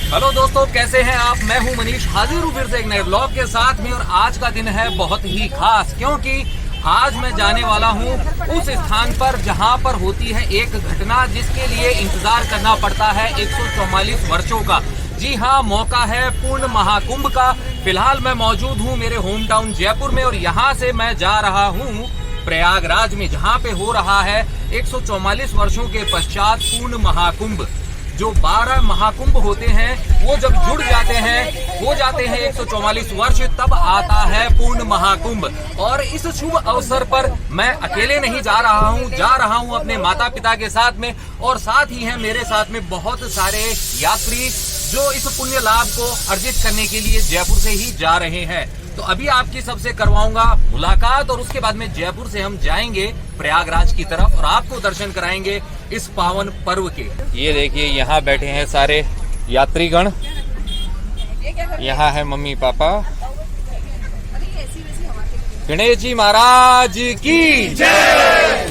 Hello दोस्तों, कैसे हैं आप। मैं हूं मनीष, हाजिर हूं फिर से एक नए ब्लॉग के साथ में। और आज का दिन है बहुत ही खास, क्योंकि आज मैं जाने वाला हूं उस स्थान पर जहां पर होती है एक घटना जिसके लिए इंतजार करना पड़ता है 144 वर्षों का। जी हां, मौका है पूर्ण महाकुंभ का। फिलहाल मैं मौजूद हूं मेरे होम टाउन जयपुर में और यहां से मैं जा रहा हूं प्रयागराज में, जहां पे हो रहा है 144 वर्षों के पश्चात पूर्ण महाकुंभ। जो 12 महाकुंभ होते हैं वो जब जुड़ जाते हैं, हो जाते हैं 144 वर्ष, तब आता है पूर्ण महाकुंभ। और इस शुभ अवसर पर मैं अकेले नहीं जा रहा हूं अपने माता पिता के साथ में, और साथ ही हैं मेरे साथ में बहुत सारे यात्री जो इस पुण्य लाभ को अर्जित करने के लिए जयपुर से ही जा रहे हैं। तो अभी आपकी सबसे करवाऊंगा मुलाकात और उसके बाद में जयपुर से हम जाएंगे प्रयागराज की तरफ और आपको दर्शन कराएंगे इस पावन पर्व के। ये देखिए, यहाँ बैठे हैं सारे यात्रीगण। यहाँ है मम्मी पापा। गणेश जी महाराज की जय,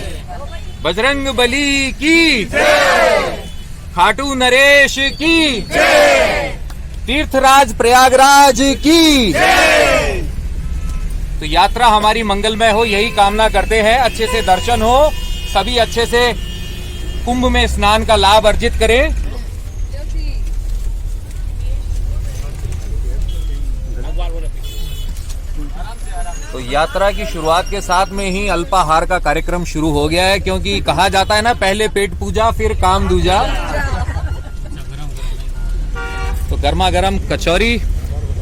बजरंग बली की जय, खाटू नरेश की जय, तीर्थराज प्रयागराज की जय। तो यात्रा हमारी मंगलमय हो, यही कामना करते हैं। अच्छे से दर्शन हो, सभी अच्छे से कुंभ में स्नान का लाभ अर्जित करें। तो यात्रा की शुरुआत के साथ में ही अल्पाहार का कार्यक्रम शुरू हो गया है, क्योंकि कहा जाता है ना, पहले पेट पूजा फिर काम दूजा। तो गर्मा गर्म कचौरी,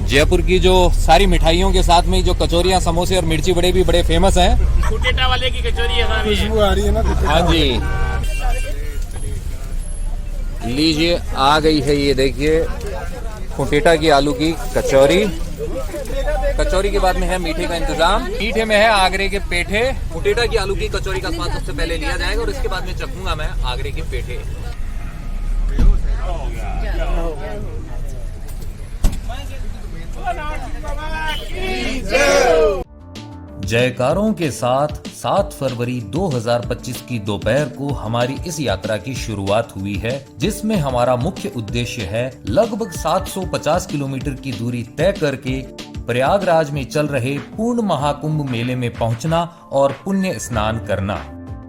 जयपुर की जो सारी मिठाइयों के साथ में जो कचौरियां, समोसे और मिर्ची बड़े भी बड़े फेमस हैं। कुटेटा वाले की कचौरी है, खुशबू आ रही है ना। हाँ जी, लीजिए आ गई है, ये देखिए कुटेटा की आलू की कचौरी। कचौरी के बाद में है मीठे का इंतजाम। मीठे में है आगरे के पेठे। कुटेटा की आलू की कचौरी का स्वाद सबसे पहले लिया जाएगा और इसके बाद में चखूंगा मैं आगरे के पेठे। जयकारों के साथ 7 फरवरी 2025 की दोपहर को हमारी इस यात्रा की शुरुआत हुई है, जिसमें हमारा मुख्य उद्देश्य है लगभग 750 किलोमीटर की दूरी तय करके प्रयागराज में चल रहे पूर्ण महाकुंभ मेले में पहुंचना और पुण्य स्नान करना।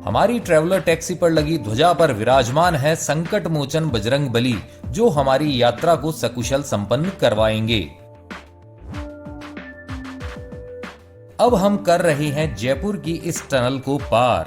हमारी ट्रेवलर टैक्सी पर लगी ध्वजा पर विराजमान है संकट मोचन बजरंग बली, जो हमारी यात्रा को सकुशल संपन्न करवाएंगे। अब हम कर रहे हैं जयपुर की इस टनल को पार।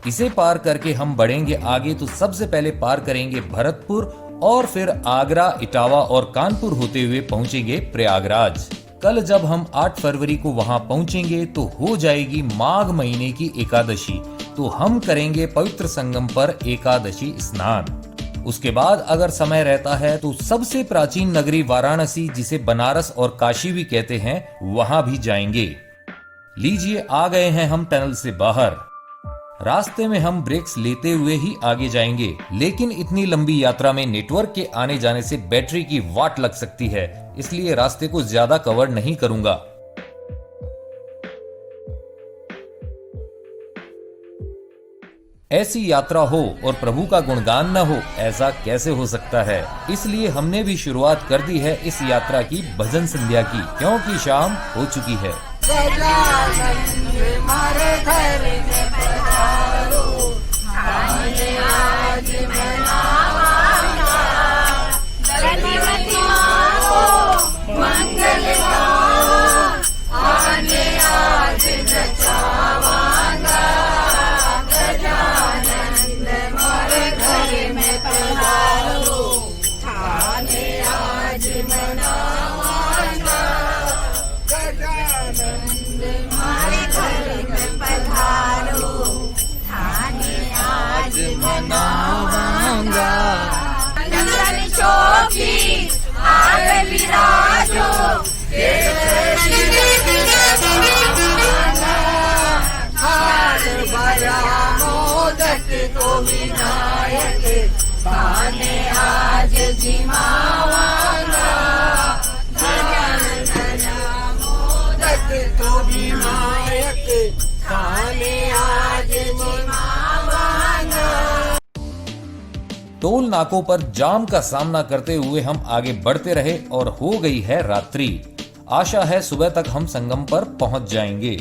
इसे पार करके हम बढ़ेंगे आगे, तो सबसे पहले पार करेंगे भरतपुर और फिर आगरा, इटावा और कानपुर होते हुए पहुंचेंगे प्रयागराज। कल जब हम 8 फरवरी को वहां पहुंचेंगे तो हो जाएगी माघ महीने की एकादशी, तो हम करेंगे पवित्र संगम पर एकादशी स्नान। उसके बाद अगर समय रहता है तो सबसे प्राचीन नगरी वाराणसी, जिसे बनारस और काशी भी कहते हैं, वहां भी जाएंगे। लीजिए, आ गए हैं हम टनल से बाहर। रास्ते में हम ब्रेक्स लेते हुए ही आगे जाएंगे, लेकिन इतनी लंबी यात्रा में नेटवर्क के आने जाने से बैटरी की वाट लग सकती है, इसलिए रास्ते को ज्यादा कवर नहीं करूंगा। ऐसी यात्रा हो और प्रभु का गुणगान न हो, ऐसा कैसे हो सकता है। इसलिए हमने भी शुरुआत कर दी है इस यात्रा की भजन संध्या की, क्योंकि शाम हो चुकी है। हमारे घर में पधारो, आज मनावांगा, गणपति माँ को मंगल गाओ, आने आज नचावांगा, गजानन हमारे घर में पधारो, आने आज मनावांगा, हमारे घर में पधारो, थाने आज मनावांगा, नंदन चौकी आग विराजो, हार बड़ा मोदक को विनायक, थाने आज जिमावांगा, तो विनायक, थाने आज जिमावांगा। टोल नाकों पर जाम का सामना करते हुए हम आगे बढ़ते रहे और हो गई है रात्रि। आशा है सुबह तक हम संगम पर पहुंच जाएंगे।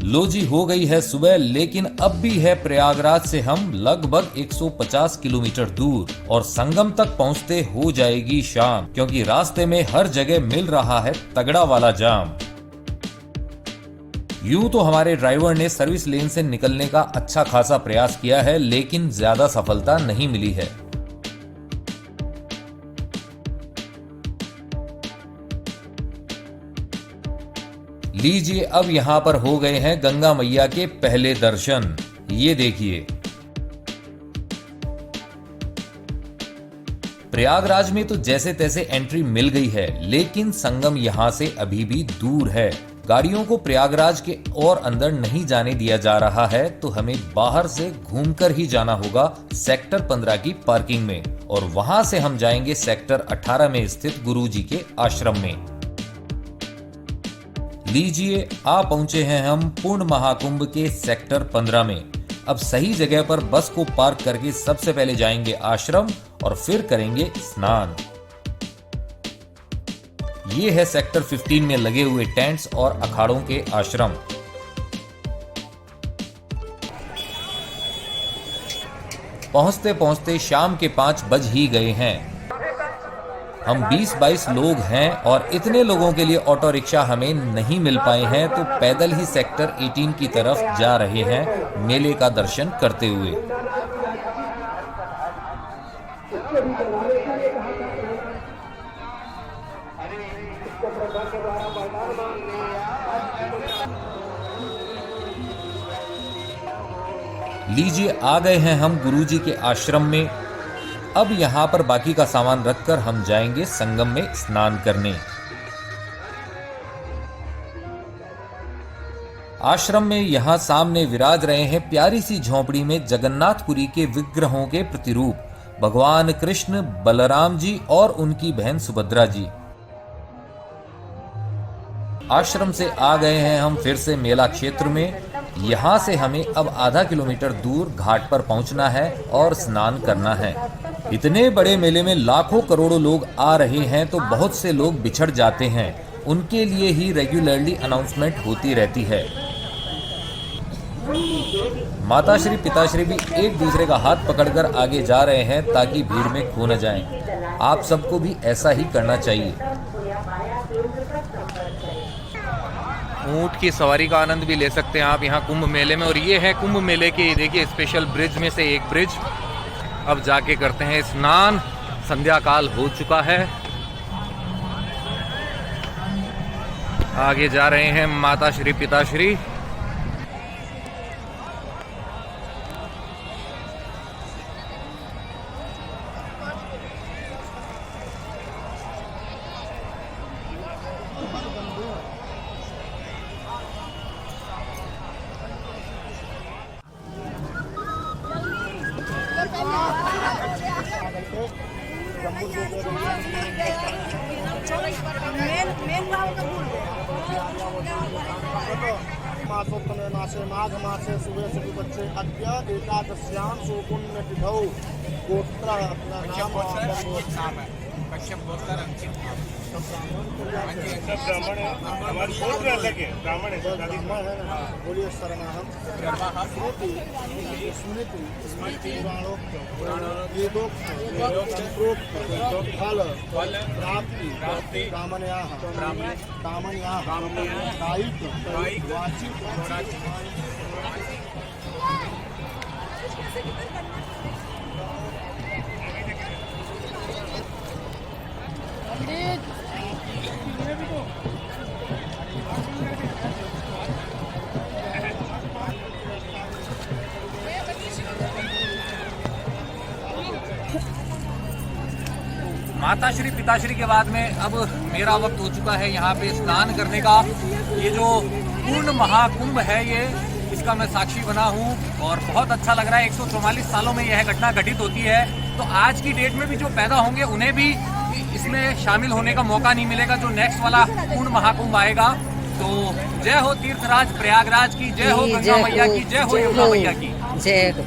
लो जी, हो गई है सुबह, लेकिन अब भी है प्रयागराज से हम लगभग 150 किलोमीटर दूर और संगम तक पहुंचते हो जाएगी शाम, क्योंकि रास्ते में हर जगह मिल रहा है तगड़ा वाला जाम। यूं तो हमारे ड्राइवर ने सर्विस लेन से निकलने का अच्छा खासा प्रयास किया है, लेकिन ज्यादा सफलता नहीं मिली है। लीजिए, अब यहां पर हो गए हैं गंगा मैया के पहले दर्शन। ये देखिए, प्रयागराज में तो जैसे तैसे एंट्री मिल गई है, लेकिन संगम यहां से अभी भी दूर है। गाड़ियों को प्रयागराज के और अंदर नहीं जाने दिया जा रहा है, तो हमें बाहर से घूमकर ही जाना होगा सेक्टर 15 की पार्किंग में, और वहां से हम जाएंगे सेक्टर 18 में स्थित गुरुजी के आश्रम में। लीजिए, आ पहुंचे हैं हम पूर्ण महाकुंभ के सेक्टर 15 में। अब सही जगह पर बस को पार्क करके सबसे पहले जाएंगे आश्रम और फिर करेंगे स्नान। ये है सेक्टर 15 में लगे हुए टेंट्स और अखाड़ों के आश्रम। पहुंचते पहुंचते शाम के 5 बज ही गए हैं। हम 20-22 लोग हैं और इतने लोगों के लिए ऑटो रिक्शा हमें नहीं मिल पाए हैं, तो पैदल ही सेक्टर 18 की तरफ जा रहे हैं मेले का दर्शन करते हुए। लीजिए, आ गए हैं हम गुरुजी के आश्रम में। अब यहाँ पर बाकी का सामान रखकर हम जाएंगे संगम में स्नान करने। आश्रम में यहाँ सामने विराज रहे हैं प्यारी सी झोंपड़ी में जगन्नाथपुरी के विग्रहों के प्रतिरूप भगवान कृष्ण, बलराम जी और उनकी बहन सुभद्रा जी। आश्रम से आ गए हैं हम फिर से मेला क्षेत्र में। यहाँ से हमें अब आधा किलोमीटर दूर घाट पर पहुँचना है और स्नान करना है। इतने बड़े मेले में लाखों करोड़ों लोग आ रहे हैं, तो बहुत से लोग बिछड़ जाते हैं। उनके लिए ही रेगुलरली अनाउंसमेंट होती रहती है। माताश्री पिताश्री भी एक दूसरे का हाथ पकड़कर आगे जा रहे हैं ताकि भीड़ में खो न जाएं। आप सबको भी ऐसा ही करना चाहिए। ऊंट की सवारी का आनंद भी ले सकते हैं आप यहाँ कुंभ मेले में। और ये है कुंभ मेले के, देखिए, स्पेशल ब्रिज में से एक ब्रिज। अब जाके करते हैं स्नान। संध्या काल हो चुका है। आगे जा रहे हैं माताश्री पिताश्री। मासोत्तमे मासे माघ मासे शुभे शुभपक्षे अद्य एकादश्यां सुपुण्यतिथौ गोत्र अपना नाम है कश्यप गोत्र अंकित ब्राह्मण है, हमारी गोत्र अलग है, ब्राह्मण है। बोलिए शरणाहम श्रुति स्मृति स्मृति वेदोक्त फल प्राप्ति कामन्याः कायिक वाचिक माताश्री पिताश्री के बाद में अब मेरा वक्त हो चुका है यहाँ पे स्नान करने का। ये जो पूर्ण महाकुंभ है, ये इसका मैं साक्षी बना हूँ और बहुत अच्छा लग रहा है। 144 सालों में यह घटना घटित होती है, तो आज की डेट में भी जो पैदा होंगे उन्हें भी इसमें शामिल होने का मौका नहीं मिलेगा। जो नेक्स्ट वाला पूर्ण महाकुंभ आएगा तो जय हो तीर्थराज प्रयागराज की, जय हो गंगा मैया की, जय हो यमुना मैया की। जय हो।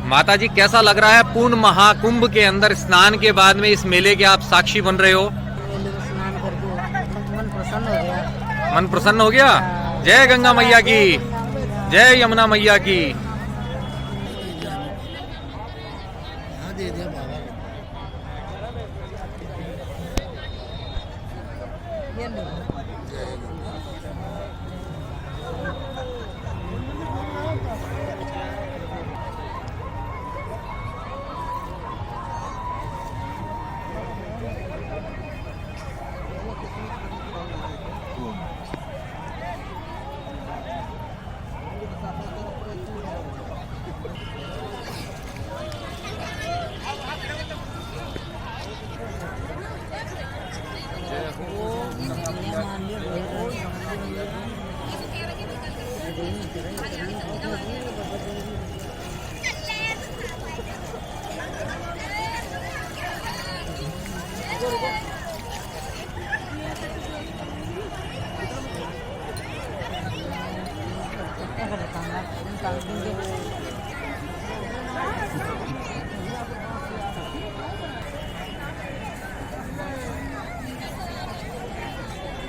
माता जी कैसा लग रहा है पूर्ण महाकुंभ के अंदर स्नान के बाद में इस मेले के आप साक्षी बन रहे हो? मेले में स्नान करके मन प्रसन्न हो गया। मन प्रसन्न हो गया। जय गंगा मैया की, जय यमुना मैया की।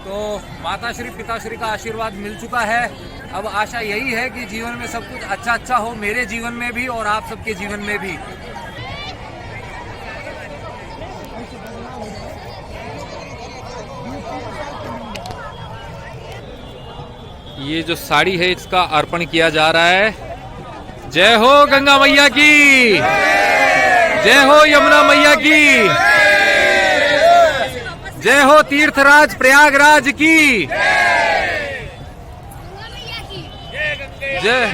तो माताश्री पिताश्री का आशीर्वाद मिल चुका है। अब आशा यही है कि जीवन में सब कुछ अच्छा अच्छा हो, मेरे जीवन में भी और आप सबके जीवन में भी। ये जो साड़ी है इसका अर्पण किया जा रहा है। जय हो गंगा मैया की, जय हो यमुना मैया की, जय हो तीर्थराज प्रयागराज की, जय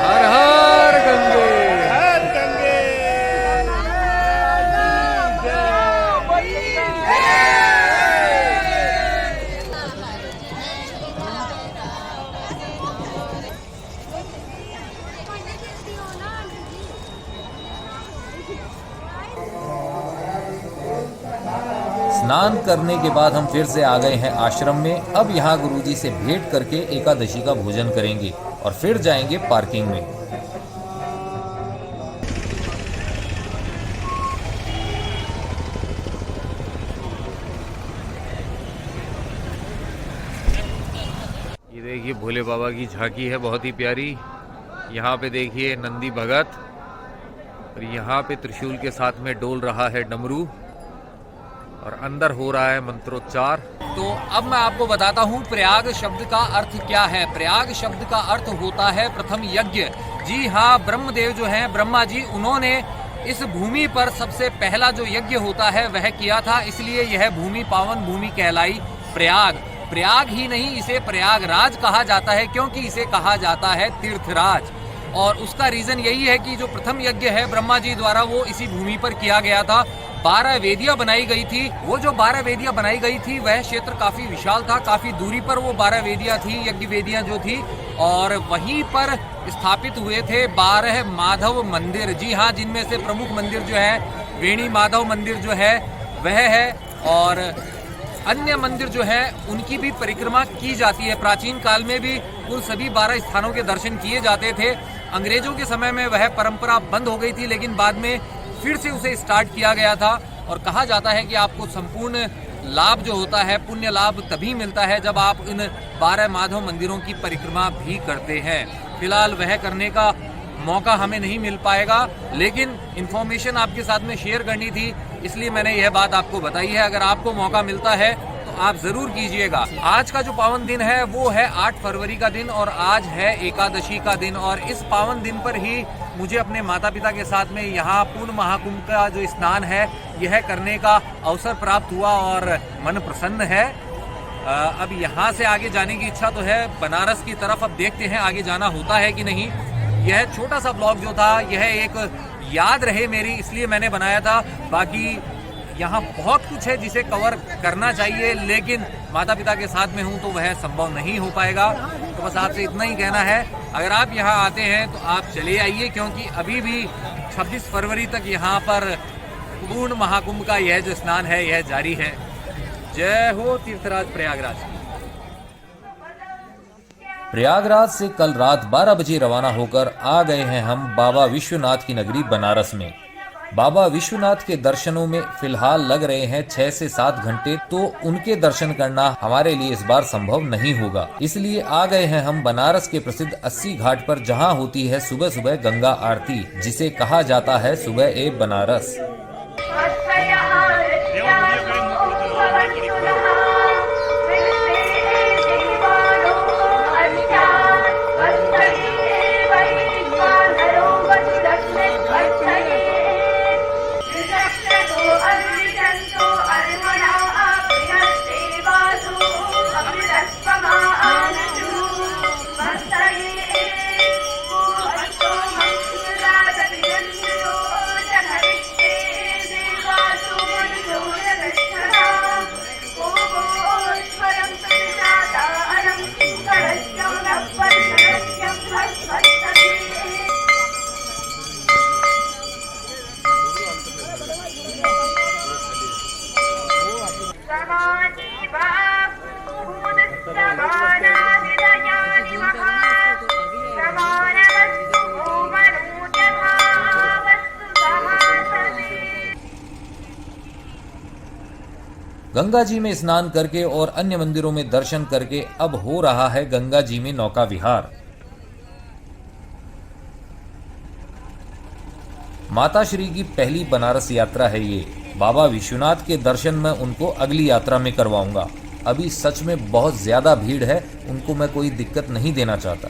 हर हर गंगे, हर गंगे। स्नान करने के बाद हम फिर से आ गए हैं आश्रम में। अब यहाँ गुरुजी से भेंट करके एकादशी का भोजन करेंगे और फिर जाएंगे पार्किंग में। ये देखिए भोले बाबा की झांकी है, बहुत ही प्यारी। यहाँ पे देखिए नंदी भगत और यहाँ पे त्रिशूल के साथ में डोल रहा है डमरू और अंदर हो रहा है मंत्रोच्चार। तो अब मैं आपको बताता हूँ प्रयाग शब्द का अर्थ क्या है। प्रयाग शब्द का अर्थ होता है प्रथम यज्ञ। जी हाँ, ब्रह्मदेव जो हैं, ब्रह्मा जी, उन्होंने इस भूमि पर सबसे पहला जो यज्ञ होता है वह किया था, इसलिए यह भूमि पावन भूमि कहलाई प्रयाग। प्रयाग ही नहीं, इसे प्रयागराज कहा जाता है क्योंकि इसे कहा जाता है तीर्थराज। और उसका रीजन यही है कि जो प्रथम यज्ञ है ब्रह्मा जी द्वारा वो इसी भूमि पर किया गया था। 12 वेदियां बनाई गई थी। वो जो 12 वेदियां बनाई गई थी वह क्षेत्र काफी विशाल था, काफी दूरी पर वो 12 वेदियां थी, यज्ञ वेदियां जो थी, और वहीं पर स्थापित हुए थे 12 माधव मंदिर। जी हाँ, जिनमें से प्रमुख मंदिर जो है वेणी माधव मंदिर जो है वह है, और अन्य मंदिर जो है उनकी भी परिक्रमा की जाती है। प्राचीन काल में भी कुल सभी 12 स्थानों के दर्शन किए जाते थे। अंग्रेजों के समय में वह परंपरा बंद हो गई थी, लेकिन बाद में फिर से उसे स्टार्ट किया गया था। और कहा जाता है कि आपको संपूर्ण लाभ जो होता है, पुण्य लाभ तभी मिलता है जब आप इन 12 माधव मंदिरों की परिक्रमा भी करते हैं। फिलहाल वह करने का मौका हमें नहीं मिल पाएगा, लेकिन इन्फॉर्मेशन आपके साथ में शेयर करनी थी, इसलिए मैंने यह बात आपको बताई है। अगर आपको मौका मिलता है तो तो आप जरूर कीजिएगा। आज का जो पावन दिन है वो है 8 फरवरी का दिन और आज है एकादशी का दिन और इस पावन दिन पर ही मुझे अपने माता पिता के साथ में यहाँ पूर्ण महाकुंभ का जो स्नान है यह करने का अवसर प्राप्त हुआ और मन प्रसन्न है। अब यहाँ से आगे जाने की इच्छा तो है बनारस की तरफ, अब देखते हैं आगे जाना होता है कि नहीं। यह छोटा सा ब्लॉग जो था यह एक याद रहे मेरी, इसलिए मैंने बनाया था। बाकी यहाँ बहुत कुछ है जिसे कवर करना चाहिए, लेकिन माता पिता के साथ में हूँ तो वह संभव नहीं हो पाएगा। तो बस आपसे इतना ही कहना है, अगर आप यहाँ आते हैं तो आप चले आइए, क्योंकि अभी भी 26 फरवरी तक यहाँ पर पूर्ण महाकुंभ का यह जो स्नान है यह जारी है। जय हो तीर्थराज प्रयागराज। प्रयागराज से कल रात 12 बजे रवाना होकर आ गए हैं हम बाबा विश्वनाथ की नगरी बनारस में। बाबा विश्वनाथ के दर्शनों में फिलहाल लग रहे हैं 6 से 7 घंटे, तो उनके दर्शन करना हमारे लिए इस बार संभव नहीं होगा। इसलिए आ गए हैं हम बनारस के प्रसिद्ध 80 घाट पर, जहां होती है सुबह सुबह गंगा आरती, जिसे कहा जाता है सुबह ए बनारस। गंगा जी में स्नान करके और अन्य मंदिरों में दर्शन करके अब हो रहा है गंगा जी में नौका विहार। माता श्री की पहली बनारस यात्रा है ये। बाबा विश्वनाथ के दर्शन मैं उनको अगली यात्रा में करवाऊंगा। अभी सच में बहुत ज्यादा भीड़ है, उनको मैं कोई दिक्कत नहीं देना चाहता।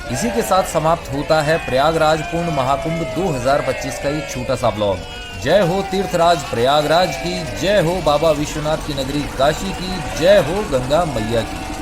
इसी के साथ समाप्त होता है प्रयागराज पूर्ण महाकुंभ 2025 का एक छोटा सा ब्लॉग। जय हो तीर्थराज प्रयागराज की, जय हो बाबा विश्वनाथ की नगरी काशी की, जय हो गंगा मैया की।